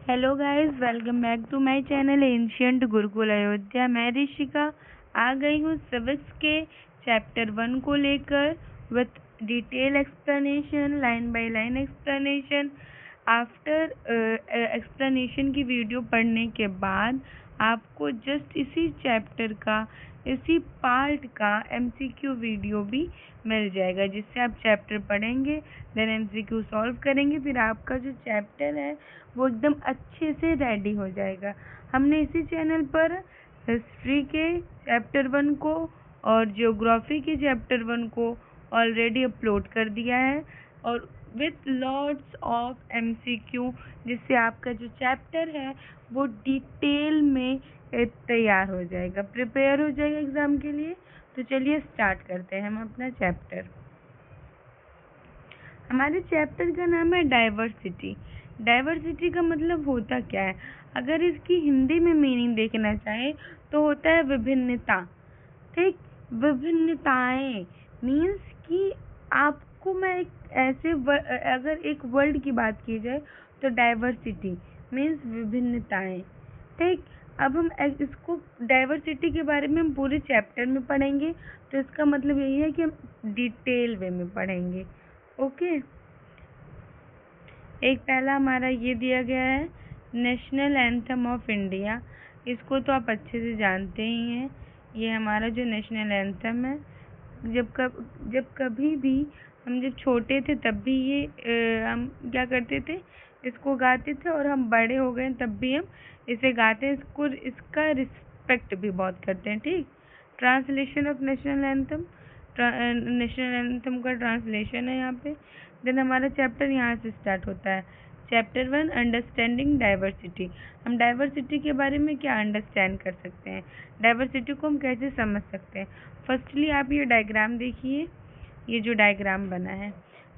Hello guys, welcome back to my channel ancient Gurukul Ayodhya. मैं ऋषिका आ गई हूँ सिविक्स के चैप्टर 1 को लेकर with detail explanation, line by line explanation. After explanation की वीडियो पढ़ने के बाद आपको जस्ट इसी चैप्टर का, इसी पार्ट का एमसीक्यू वीडियो भी मिल जाएगा, जिससे आप चैप्टर पढ़ेंगे, देन एमसीक्यू सॉल्व करेंगे, फिर आपका जो चैप्टर है वो एकदम अच्छे से रेडी हो जाएगा। हमने इसी चैनल पर हिस्ट्री के चैप्टर 1 को और ज्योग्राफी के चैप्टर 1 को ऑलरेडी अपलोड कर दिया है, और विथ लॉट्स ऑफ एमसीक्यू, जिससे आपका जो चैप्टर है वो डिटेल में तैयार हो जाएगा, प्रिपेयर हो जाएगा एग्जाम के लिए। तो चलिए स्टार्ट करते हैं हम अपना चैप्टर। हमारे चैप्टर का नाम है डाइवर्सिटी। डाइवर्सिटी का मतलब होता क्या है? अगर इसकी हिंदी में मीनिंग देखना चाहे तो होता है विभिन्नता। ठीक, विभिन्नताएं मीन्स कि आपको मैं एक ऐसे अगर एक वर्ड की बात की जाए तो डाइवर्सिटी मीन्स विभिन्नताएं। ठीक, अब हम इसको डाइवर्सिटी के बारे में हम पूरे चैप्टर में पढ़ेंगे, तो इसका मतलब यही है कि हम डिटेल वे में पढ़ेंगे। ओके, एक पहला हमारा ये दिया गया है नेशनल एंथम ऑफ इंडिया। इसको तो आप अच्छे से जानते ही हैं। ये हमारा जो नेशनल एंथम है, जब कभी भी हम जब छोटे थे तब भी ये हम क्या करते थे, इसको गाते थे, और हम बड़े हो गए तब भी हम इसे गाते हैं। इसका रिस्पेक्ट भी बहुत करते हैं। ठीक, translation of national anthem, national anthem का ट्रांसलेशन है यहाँ पे। देन हमारा चैप्टर यहाँ से स्टार्ट होता है। Chapter 1 understanding diversity. हम डाइवर्सिटी के बारे में क्या अंडरस्टैंड कर सकते हैं, डाइवर्सिटी को हम कैसे समझ सकते हैं। फर्स्टली आप ये डायग्राम देखिए, ये जो डायग्राम बना है,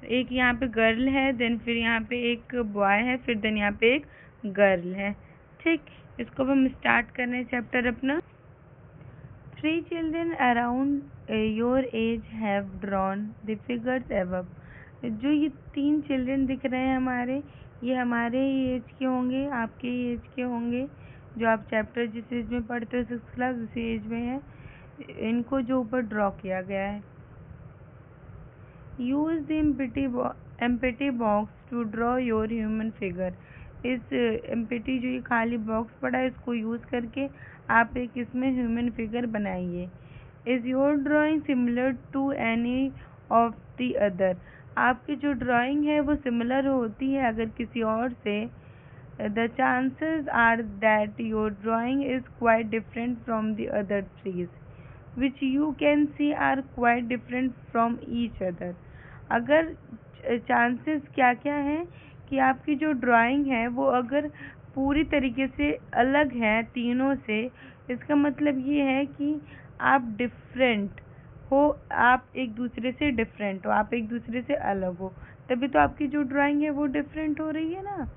एक यहाँ पे गर्ल है, देन फिर यहाँ पे एक बॉय है, फिर देन यहाँ पे एक गर्ल है। ठीक, इसको हम स्टार्ट कर रहे हैं चैप्टर अपना। 3 children around your age have drawn the figures above। जो ये 3 चिल्ड्रन दिख रहे हैं हमारे, ये हमारे एज के होंगे, आपके एज के होंगे। जो आप चैप्टर जिस एज में पढ़ते हो 6th क्लास, उसी एज में है। इनको जो ऊपर ड्रॉ किया गया है। Use the empty box to draw your human figure. इस एम्प्टी जो ये खाली बॉक्स पड़ा है, इसको यूज करके आप एक इसमें ह्यूमन फिगर बनाइए। Is your drawing similar to any of the other. आपकी जो ड्राइंग है वो सिमिलर होती है अगर किसी और से, the chances are that your drawing is quite different from the other trees which you can see are quite different from each other। अगर चांसेस क्या क्या हैं कि आपकी जो ड्राइंग है वो अगर पूरी तरीके से अलग है तीनों से, इसका मतलब ये है कि आप डिफरेंट हो, आप एक दूसरे से डिफरेंट हो, आप एक दूसरे से अलग हो, तभी तो आपकी जो ड्राइंग है वो डिफरेंट हो रही है ना।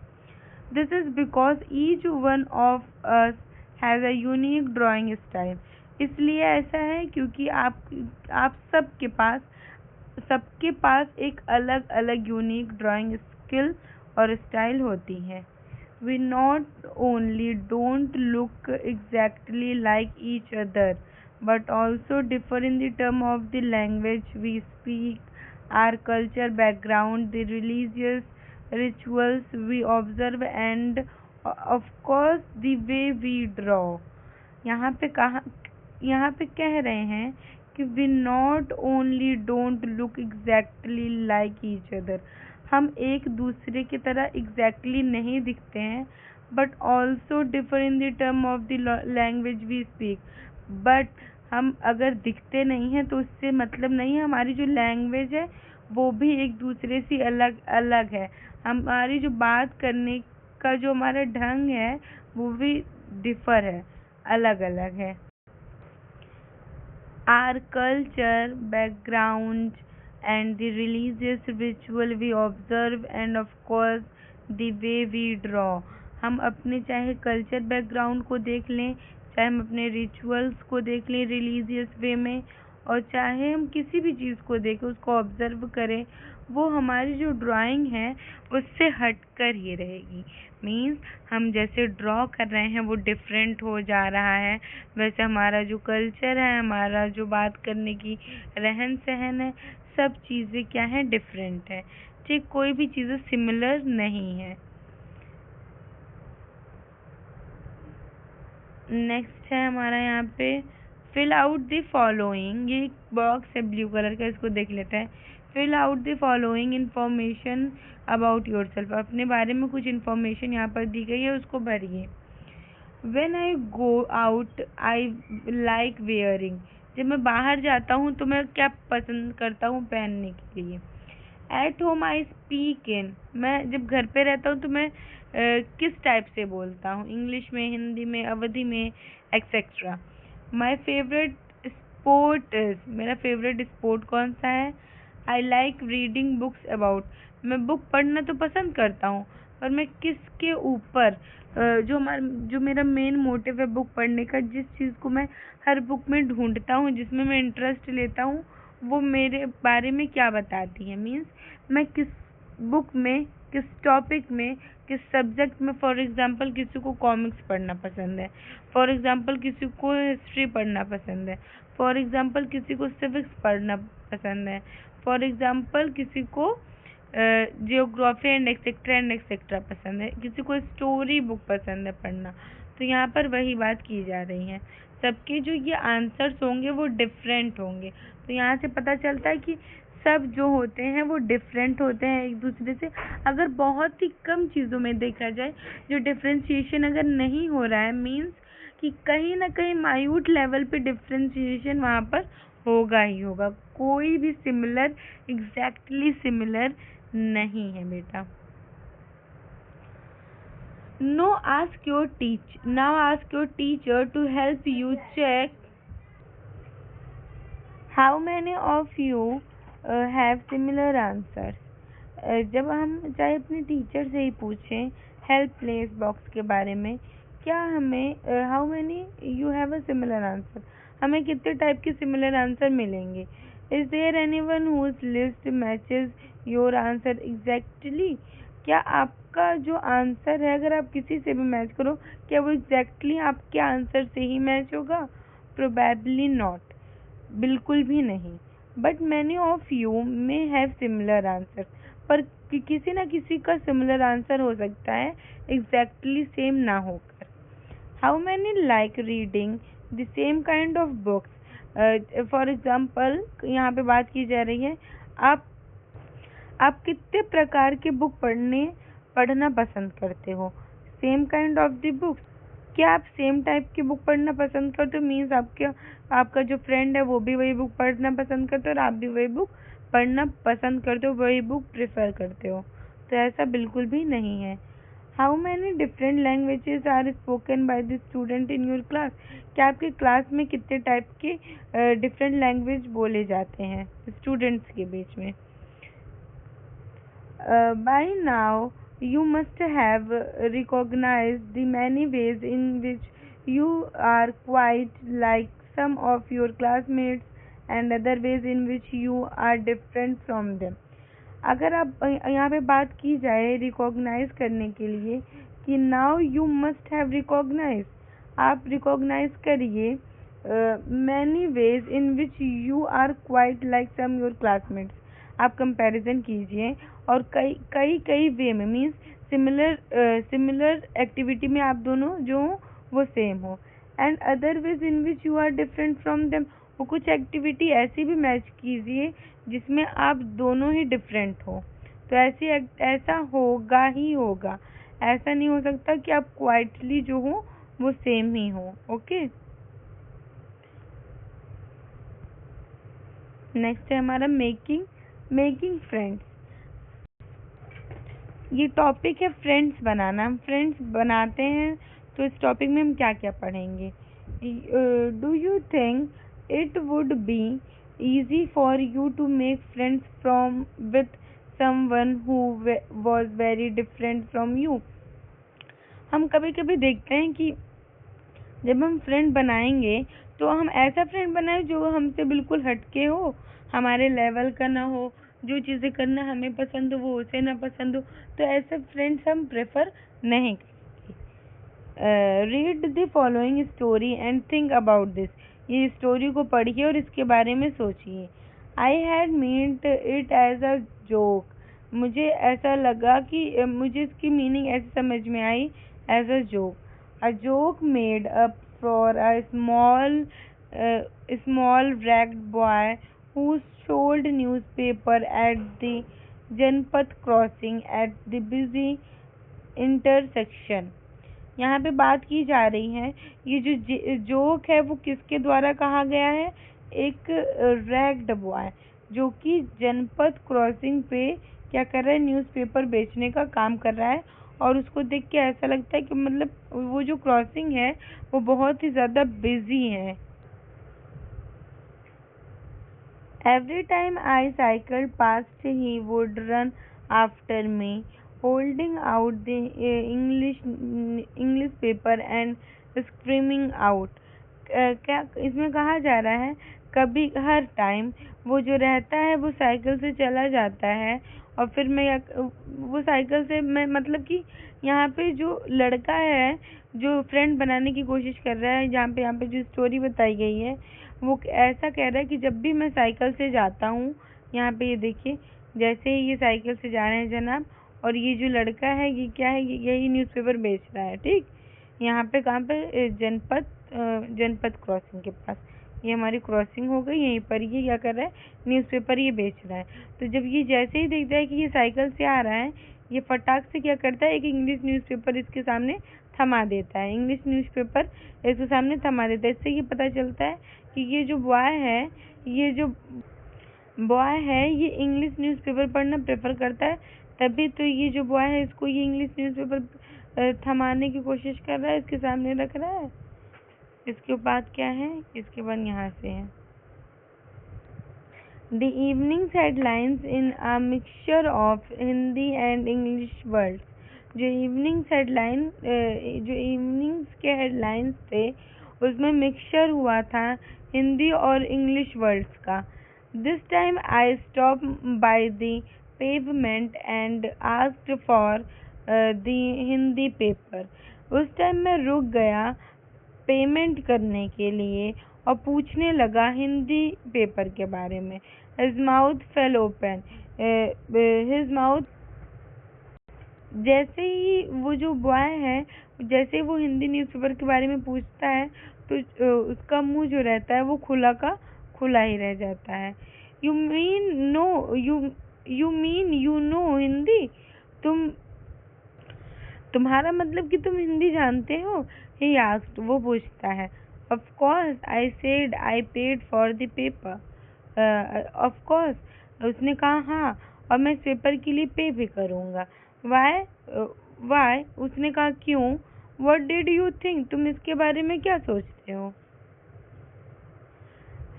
This is because each one of us has a unique drawing style. इसलिए ऐसा है क्योंकि आप सबके पास एक अलग अलग यूनिक ड्राइंग स्किल और स्टाइल होती है। We not only don't look exactly like each other, but also differ in the term of the language we speak, our culture background, the religious rituals we observe, and of course the way we draw। यहाँ पे कह रहे हैं कि we not only don't look exactly like each other, हम एक दूसरे की तरह exactly नहीं दिखते हैं, but also differ in the term of the language we speak। but हम अगर दिखते नहीं हैं तो उससे मतलब नहीं है, हमारी जो लैंग्वेज है वो भी एक दूसरे से अलग अलग है। हमारी जो बात करने का जो हमारा ढंग है वो भी डिफर है, अलग अलग है। Our culture, background, and the religious ritual we observe, and of course the way we draw। हम अपने चाहे कल्चर बैकग्राउंड को देख लें, चाहे हम अपने रिचुअल्स को देख लें रिलीजियस वे में, और चाहे हम किसी भी चीज़ को देखें, उसको ऑब्जर्व करें, वो हमारी जो ड्राइंग है उससे हटकर ही रहेगी। मीन्स हम जैसे ड्रॉ कर रहे हैं वो डिफरेंट हो जा रहा है, वैसे हमारा जो कल्चर है, हमारा जो बात करने की रहन सहन है, सब चीज़ें क्या है, डिफरेंट है। ठीक, कोई भी चीज़ें सिमिलर नहीं है। नेक्स्ट है हमारा यहाँ पे फिल आउट द फॉलोइंग। ये बॉक्स है ब्लू कलर का, इसको देख लेते हैं। Fill out the following information about yourself. अपने बारे में कुछ इंफॉर्मेशन यहाँ पर दी गई है, उसको भरिए। When I go out, I like wearing। जब मैं बाहर जाता हूँ तो मैं क्या पसंद करता हूँ पहनने के लिए। At home I speak in। मैं जब घर पे रहता हूँ तो मैं किस टाइप से बोलता हूँ, इंग्लिश में, हिंदी में, अवधी में, etcetera. My favorite sport is। मेरा फेवरेट स्पोर्ट कौन सा है। I like reading books about। मैं बुक पढ़ना तो पसंद करता हूँ, पर मैं किसके ऊपर, जो मेरा मेन मोटिव है बुक पढ़ने का, जिस चीज़ को मैं हर बुक में ढूंढता हूँ, जिसमें मैं इंटरेस्ट लेता हूँ, वो मेरे बारे में क्या बताती है। मीन्स मैं किस बुक में, किस टॉपिक में, किस सब्जेक्ट में। फॉर एग्जांपल किसी को कॉमिक्स पढ़ना पसंद है, फॉर एग्जांपल किसी को हिस्ट्री पढ़ना पसंद है, फॉर एग्जांपल किसी को सिविक्स पढ़ना पसंद है, फॉर एग्जांपल किसी को जियोग्राफी एंड एक्सेट्रा पसंद है, किसी को स्टोरी बुक पसंद है पढ़ना। तो यहाँ पर वही बात की जा रही है, सबके जो ये आंसर्स होंगे वो डिफरेंट होंगे। तो यहाँ से पता चलता है कि सब जो होते हैं वो डिफरेंट होते हैं एक दूसरे से। अगर बहुत ही कम चीज़ों में देखा जाए, जो डिफ्रेंशिएशन अगर नहीं हो रहा है, मीन्स कि कहीं ना कहीं माइन्यूट लेवल पे डिफ्रेंशिएशन वहाँ पर होगा ही होगा। कोई भी सिमिलर, एग्जैक्टली सिमिलर नहीं है बेटा। Now ask your teacher to help you check how many of you have similar answers। जब हम चाहे अपने टीचर से ही पूछें हेल्प प्लेस बॉक्स के बारे में, क्या हमें how many you have a similar answer, हमें कितने टाइप के सिमिलर आंसर मिलेंगे। Is there anyone whose list matches your answer exactly. क्या आपका जो आंसर है, अगर आप किसी से भी मैच करो, क्या वो एग्जैक्टली आपके आंसर से ही मैच होगा। प्रोबेबली नॉट, बिल्कुल भी नहीं। But many of you may have similar answer, पर किसी ना किसी का सिमिलर आंसर हो सकता है, एग्जैक्टली सेम ना होकर। How many like reading the same kind of books. For example यहाँ पे बात की जा रही है, आप कितने प्रकार के बुक पढ़ना पसंद करते हो। Same kind of the books, क्या आप सेम टाइप की बुक पढ़ना पसंद करते हो। मीन्स आपका जो फ्रेंड है वो भी वही बुक पढ़ना पसंद करते हो और आप भी वही बुक पढ़ना पसंद करते हो, वही बुक प्रेफर करते हो। तो ऐसा बिल्कुल भी नहीं है। How many different languages are spoken by the student in your class. क्या आपके क्लास में कितने टाइप के डिफरेंट लैंग्वेज बोले जाते हैं स्टूडेंट्स के बीच में। By now you must have recognized the many ways in which you are quite like some of your classmates and other ways in which you are different from them। अगर आप यहाँ पे बात की जाए रिकॉग्नाइज करने के लिए कि now you must have recognise, आप रिकॉग्नाइज करिए many ways in which you are quite like some your classmates. आप कंपैरिजन कीजिए और कई वे में, मीन्स सिमिलर एक्टिविटी में आप दोनों जो हो वो सेम हो। And other ways in which you are different from them, वो कुछ एक्टिविटी ऐसी भी मैच कीजिए जिसमें आप दोनों ही डिफरेंट हो। तो ऐसा होगा ही होगा, ऐसा नहीं हो सकता कि आप क्वाइटली जो हो वो सेम ही हो। ओके, नेक्स्ट है हमारा मेकिंग फ्रेंड्स। ये टॉपिक है फ्रेंड्स बनाना। हम फ्रेंड्स बनाते हैं, तो इस टॉपिक में हम क्या क्या पढ़ेंगे। Do you think it would be easy for you to make friends with someone who was very different from you। हम कभी कभी देखते हैं कि जब हम फ्रेंड बनाएंगे तो हम ऐसा फ्रेंड बनाए जो हमसे बिल्कुल हटके हो, हमारे लेवल का ना हो, जो चीज़ें करना हमें पसंद हो वो उसे ना पसंद हो, तो ऐसे फ्रेंड्स हम प्रेफर नहीं करते। Read the following story and think about this. ये स्टोरी को पढ़िए और इसके बारे में सोचिए। I had meant it as a joke. मुझे ऐसा लगा कि मुझे इसकी मीनिंग ऐसे समझ में आई, as a joke. A joke made up for a small ragged boy who sold newspaper at the Janpat crossing at the busy intersection। यहाँ पे बात की जा रही है, ये जो जोक है वो किसके द्वारा कहा गया है? एक रैग्ड बॉय जो कि जनपद क्रॉसिंग पे क्या कर रहा है? न्यूज़पेपर बेचने का काम कर रहा है, और उसको देख के ऐसा लगता है कि मतलब वो जो क्रॉसिंग है वो बहुत ही ज़्यादा बिजी है। Every time I cycled past, he would run after me, holding out the English paper and screaming out। क्या इसमें कहा जा रहा है? कभी हर टाइम वो जो रहता है वो साइकिल से चला जाता है, और फिर वो साइकिल से मैं मतलब कि यहाँ पे जो लड़का है जो फ्रेंड बनाने की कोशिश कर रहा है, यहाँ पे जो स्टोरी बताई गई है वो ऐसा कह रहा है कि जब भी मैं साइकिल से जाता हूँ, यहाँ पे ये देखिए, जैसे ही ये साइकिल से जा रहे हैं जनाब, और ये जो लड़का है ये क्या है? यही न्यूज़पेपर बेच रहा है। ठीक, यहाँ पे कहाँ पे? जनपद क्रॉसिंग के पास। ये हमारी क्रॉसिंग हो गई, यहीं पर ये क्या कर रहा है? न्यूज़पेपर ये बेच रहा है। तो जब ये जैसे ही देखता है कि ये साइकिल से आ रहा है, ये फटाक से क्या करता है? एक इंग्लिश न्यूज़पेपर इसके सामने थमा देता है। इंग्लिश न्यूज़पेपर इसके सामने थमा देता है। इससे ये पता चलता है कि ये जो बॉय है ये इंग्लिश न्यूज़पेपर पढ़ना प्रेफर करता है, तभी तो ये जो बॉय है इसको ये इंग्लिश न्यूज़पेपर थमाने की कोशिश कर रहा है, इसके सामने रख रहा है। इसके बाद क्या है? इसके बाद यहाँ से है The evening's headlines in a mixture of Hindi and English words। जो इवनिंग्स के हेडलाइंस थे उसमें मिक्सचर हुआ था हिंदी और इंग्लिश वर्ड्स का। This time I stop by the pavement and asked for the Hindi paper. उस टाइम मैं रुक गया पेमेंट करने के लिए और पूछने लगा हिंदी पेपर के बारे में। His mouth fell open। His mouth, जैसे ही वो जो बॉय है, जैसे ही वो हिंदी न्यूज़पेपर के बारे में पूछता है तो उसका मुंह जो रहता है वो खुला का खुला ही रह जाता है। You mean you know Hindi? तुम्हारा मतलब कि तुम हिंदी जानते हो? ही आस्क्ड, वो पूछता है। Of course I said I paid for the paper. Of course, उसने कहा हाँ, और मैं इस पेपर के लिए पे भी करूँगा। वाई, उसने कहा क्यों? व्हाट डिड यू थिंक, तुम इसके बारे में क्या सोचते हो?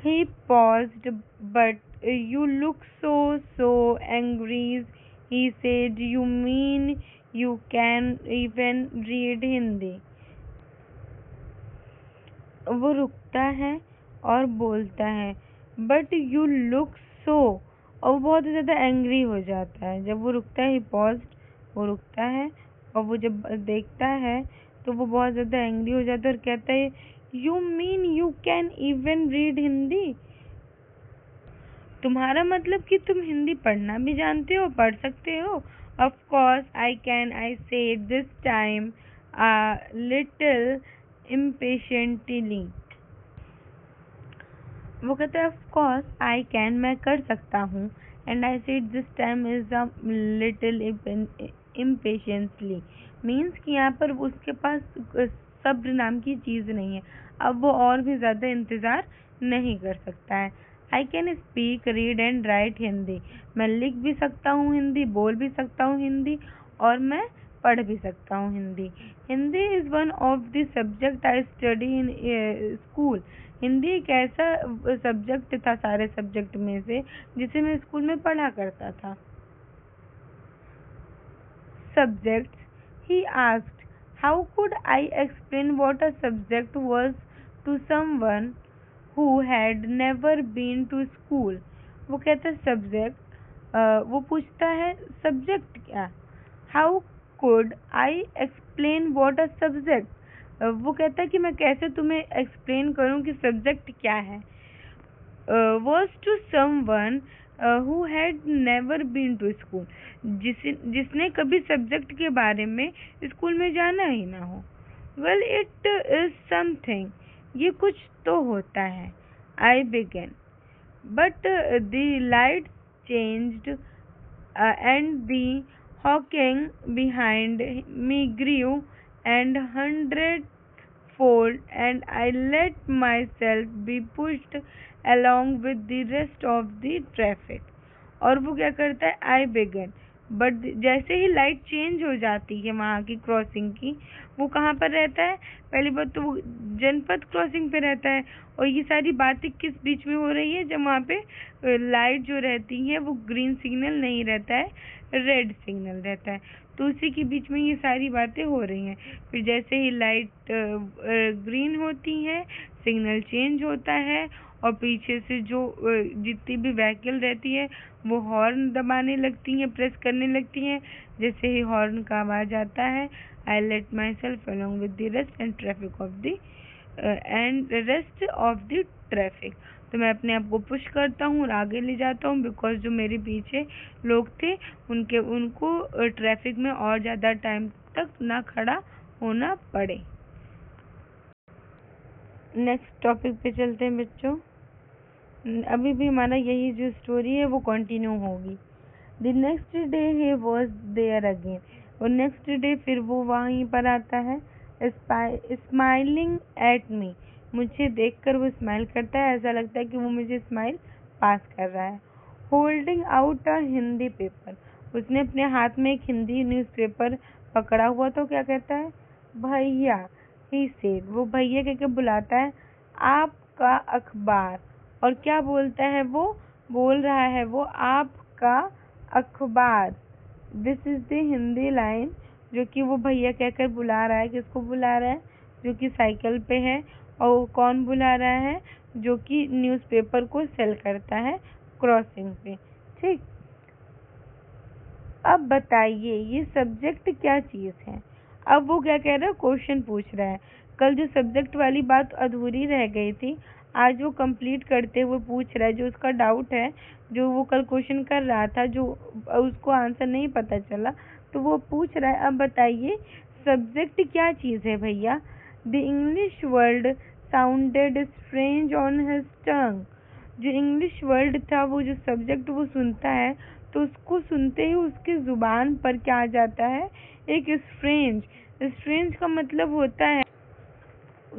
He paused, but you look so angry, he said, you mean you can even read Hindi? वो रुकता है और बोलता है, बट यू लुक सो, और वो बहुत ज़्यादा एंग्री हो जाता है। जब वो रुकता है, वो रुकता है, और वो जब देखता है तो वो बहुत ज़्यादा एंग्री हो जाता है और कहता है, you mean you can even read Hindi? तुम्हारा मतलब कि तुम हिंदी पढ़ना भी जानते हो, पढ़ सकते हो? Of course I can, I said this time little impatiently. वो कहता है ऑफ कोर्स आई कैन, मैं कर सकता हूँ, and I said this time is a little impatiently. Means कि यहाँ पर उसके पास सब्र नाम की चीज़ नहीं है, अब वो और भी ज़्यादा इंतज़ार नहीं कर सकता है। I can speak, read and right Hindi. मैं लिख भी सकता हूँ हिंदी, बोल भी सकता हूँ हिंदी, और मैं पढ़ भी सकता हूँ Hindi. Hindi is one of the subject I study in school. Hindi एक ऐसा सब्जेक्ट था सारे सब्जेक्ट में से जिसे मैं स्कूल में पढ़ा करता था। Subjects, he asked, how could I explain what a subject was to someone who had never been to school. वो कहता है सब्जेक्ट, वो पूछता है सब्जेक्ट क्या, how could I explain what a subject, वो कहता है कि मैं कैसे तुम्हें एक्सप्लेन करूं कि सब्जेक्ट क्या है। was to someone who had never been to school, जिसने कभी सब्जेक्ट के बारे में स्कूल में जाना ही ना हो। well it is something, ये कुछ तो होता है। I began, but the light changed and the honking behind me grew and 100-fold, and I let myself be pushed along with the rest of the traffic. और वो क्या करता है, I began, बट जैसे ही लाइट चेंज हो जाती है वहाँ की क्रॉसिंग की, वो कहाँ पर रहता है, पहली बात तो वो जनपद क्रॉसिंग पे रहता है। और ये सारी बातें किस बीच में हो रही है, जब वहाँ पे लाइट जो रहती है वो ग्रीन सिग्नल नहीं रहता है, रेड सिग्नल रहता है, तो उसी के बीच में ये सारी बातें हो रही हैं। फिर जैसे ही लाइट ग्रीन होती है, सिग्नल चेंज होता है, और पीछे से जो जितनी भी व्हीकल रहती है वो हॉर्न दबाने लगती हैं, प्रेस करने लगती हैं। जैसे ही हॉर्न का आवाज़ आता है, I let my self along with the rest and traffic of the rest of the traffic, तो मैं अपने आप को पुश करता हूँ और आगे ले जाता हूँ, बिकॉज जो मेरे पीछे लोग थे उनको ट्रैफिक में और ज़्यादा टाइम तक ना खड़ा होना पड़े। नेक्स्ट टॉपिक पे चलते हैं बच्चों। अभी भी हमारा यही जो स्टोरी है वो कंटिन्यू होगी। The next day he was there again, और नेक्स्ट डे फिर वो वहीं पर आता है, स्माइलिंग एट मी, मुझे देखकर वो स्माइल करता है, ऐसा लगता है कि वो मुझे स्माइल पास कर रहा है। Holding out a Hindi paper, उसने अपने हाथ में एक हिंदी न्यूज़पेपर पकड़ा हुआ, तो क्या कहता है, भैया, ही सेड, वो भैया कह के बुलाता है, आपका अखबार। और क्या बोलता है, वो बोल रहा है वो आपका अखबार। This is the Hindi line जो कि वो भैया कहकर बुला रहा है। किसको बुला रहा है, जो कि साइकिल पे है, और कौन बुला रहा है, जो कि न्यूज़पेपर को सेल करता है क्रॉसिंग पे। ठीक, अब बताइए ये सब्जेक्ट क्या चीज़ है। अब वो क्या कह रहा है, क्वेश्चन पूछ रहा है। कल जो सब्जेक्ट वाली बात अधूरी रह गई थी, आज वो कंप्लीट करते हुए पूछ रहा है, जो उसका डाउट है, जो वो कल क्वेश्चन कर रहा था, जो उसको आंसर नहीं पता चला, तो वो पूछ रहा है, अब बताइए सब्जेक्ट क्या चीज़ है भैया। The English word sounded strange on his टंग, जो इंग्लिश वर्ड था, वो जो सब्जेक्ट वो सुनता है, तो उसको सुनते ही उसकी जुबान पर क्या आ जाता है, एक स्ट्रेंज। स्ट्रेंज का मतलब होता है,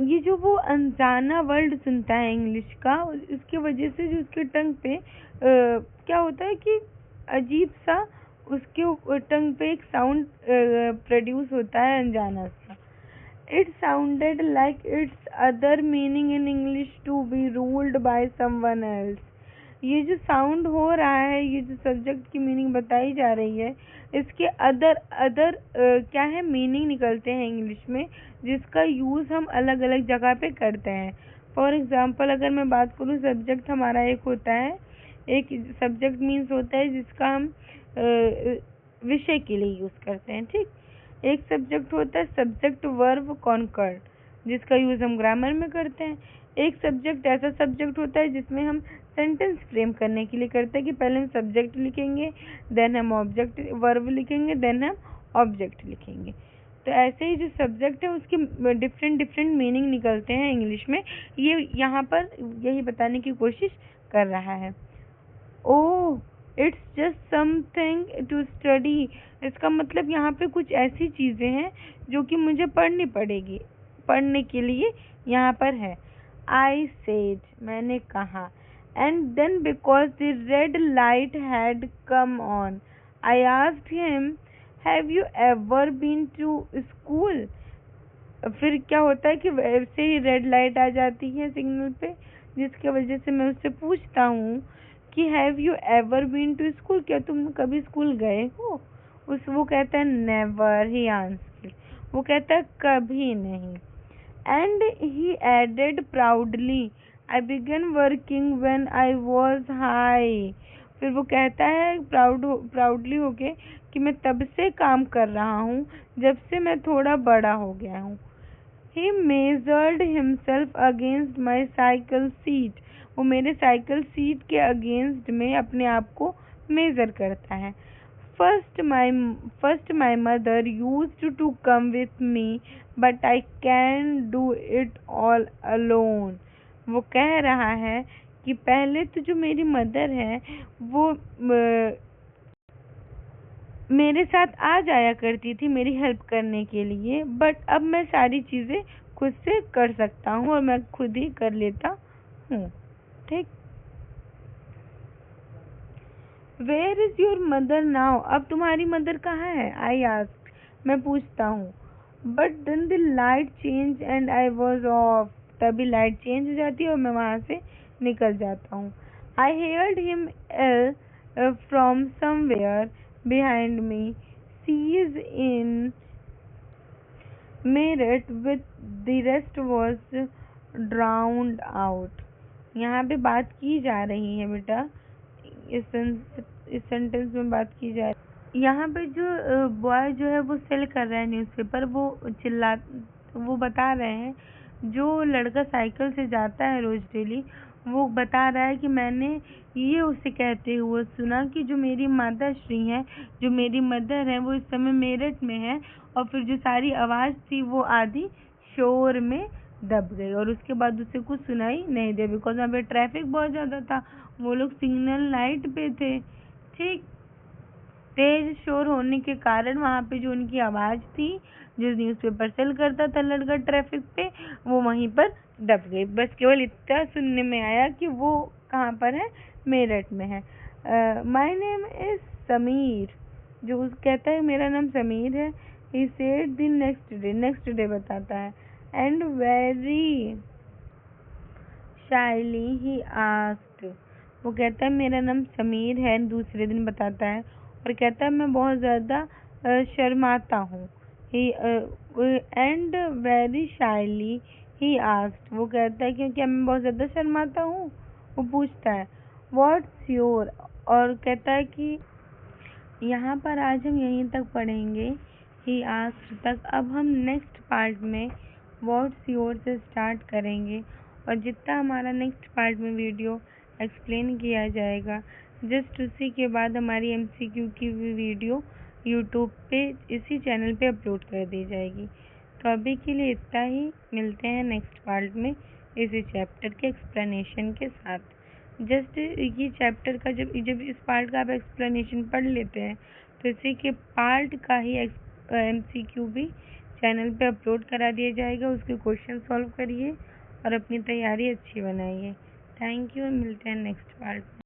ये जो वो अनजाना वर्ड सुनता है इंग्लिश का, इसकी वजह से जो उसके टंग पे क्या होता है कि अजीब सा उसके टंग पे एक साउंड प्रोड्यूस होता है अनजाना सा। It sounded like its other meaning in English to be ruled by someone else, ये जो साउंड हो रहा है, ये जो सब्जेक्ट की मीनिंग बताई जा रही है, इसके अदर क्या है, मीनिंग निकलते हैं इंग्लिश में, जिसका यूज़ हम अलग अलग जगह पे करते हैं। फॉर एग्जांपल अगर मैं बात करूँ, सब्जेक्ट हमारा एक होता है, एक सब्जेक्ट मीन्स होता है जिसका हम विषय के लिए यूज़ करते हैं। ठीक, एक सब्जेक्ट होता है सब्जेक्ट वर्ब कॉन्कर्ड, जिसका यूज़ हम ग्रामर में करते हैं। एक सब्जेक्ट ऐसा सब्जेक्ट होता है जिसमें हम सेंटेंस फ्रेम करने के लिए करते हैं कि पहले हम सब्जेक्ट लिखेंगे, देन हम ऑब्जेक्ट वर्ब लिखेंगे, देन हम ऑब्जेक्ट लिखेंगे। तो ऐसे ही जो सब्जेक्ट है उसके डिफरेंट मीनिंग निकलते हैं इंग्लिश में। ये यहाँ पर यही बताने की कोशिश कर रहा है। Oh, it's just something to study, इसका मतलब यहाँ पे कुछ ऐसी चीज़ें हैं जो कि मुझे पढ़नी पड़ेगी, पढ़ने के लिए यहाँ पर है। आई सेड, मैंने कहा, and then because the red light had come on I asked him, have you ever been to school. फिर क्या होता है कि वैसे ही रेड लाइट आ जाती है सिग्नल पे, जिसकी वजह से मैं उससे पूछता हूँ कि have you ever been to school, क्या तुम कभी स्कूल गए हो। वो कहता है नेवर, ही आंसर्ड, वो कहता है कभी नहीं। And he added proudly, I began working when I was high. फिर वो कहता है प्राउडली होके कि मैं तब से काम कर रहा हूँ जब से मैं थोड़ा बड़ा हो गया हूँ. He measured himself against my cycle seat. वो मेरे साइकिल सीट के अगेंस्ट में अपने आप को मेजर करता है. First my mother used to come with me, but I can't do it all alone. वो कह रहा है कि पहले तो जो मेरी मदर है वो मेरे साथ आ जाया करती थी मेरी हेल्प करने के लिए, बट अब मैं सारी चीज़ें खुद से कर सकता हूँ और मैं खुद ही कर लेता हूँ. ठीक. Where is your mother now? अब तुम्हारी मदर कहाँ है? I asked. मैं पूछता हूँ. But then the light change and I was off. तभी लाइट चेंज हो जाती है और मैं वहाँ से निकल जाता हूँ. I heard him from somewhere behind me. She is in Meerut with the rest was drowned out. यहाँ पे बात की जा रही है बेटा, इस सेंटेंस में बात की जा रही है. यहाँ पे जो बॉय जो है वो सेल कर रहा है न्यूज़पेपर, वो बता रहे हैं, जो लड़का साइकिल से जाता है रोज डेली, वो बता रहा है कि मैंने ये उसे कहते हुए सुना कि जो मेरी माता श्री हैं, जो मेरी मदर है, वो इस समय मेरठ में है. और फिर जो सारी आवाज़ थी वो आधी शोर में दब गई और उसके बाद उसे कुछ सुनाई नहीं दिया, बिकॉज वहाँ पे ट्रैफिक बहुत ज़्यादा था. वो लोग सिग्नल लाइट पे थे. ठीक. तेज शोर होने के कारण वहाँ पे जो उनकी आवाज़ थी, जो न्यूज़पेपर सेल करता था लड़का ट्रैफिक पे, वो वहीं पर दब गई. बस केवल इतना सुनने में आया कि वो कहाँ पर है? मेरठ में है. My name is Sameer. जो उस कहता है मेरा नाम समीर है. He said the next day बताता है. And very shyly he asked. वो कहता है मेरा नाम समीर है, दूसरे दिन बताता है और कहता है मैं बहुत ज़्यादा शर्माता हूँ. And very shyly he asked. वो कहता है क्योंकि मैं बहुत ज़्यादा शर्माता हूँ. वो पूछता है व्हाट्स योर, और कहता है कि यहाँ पर आज हम यहीं तक पढ़ेंगे ही आस्क्ड तक. अब हम नेक्स्ट पार्ट में व्हाट्स योर से स्टार्ट करेंगे और जितना हमारा नेक्स्ट पार्ट में वीडियो एक्सप्लेन किया जाएगा, जस्ट उसी के बाद हमारी एमसीक्यू की भी वीडियो यूट्यूब पे इसी चैनल पे अपलोड कर दी जाएगी. तो अभी के लिए इतना ही. मिलते हैं नेक्स्ट पार्ट में इसी चैप्टर के एक्सप्लेनेशन के साथ. जस्ट ये चैप्टर का जब इस पार्ट का आप एक्सप्लेनेशन पढ़ लेते हैं तो इसी के पार्ट का ही एमसीक्यू भी चैनल पे अपलोड करा दिया जाएगा. उसके क्वेश्चन सॉल्व करिए और अपनी तैयारी अच्छी बनाइए. Thank you. मिलते हैं नेक्स्ट पार्ट में.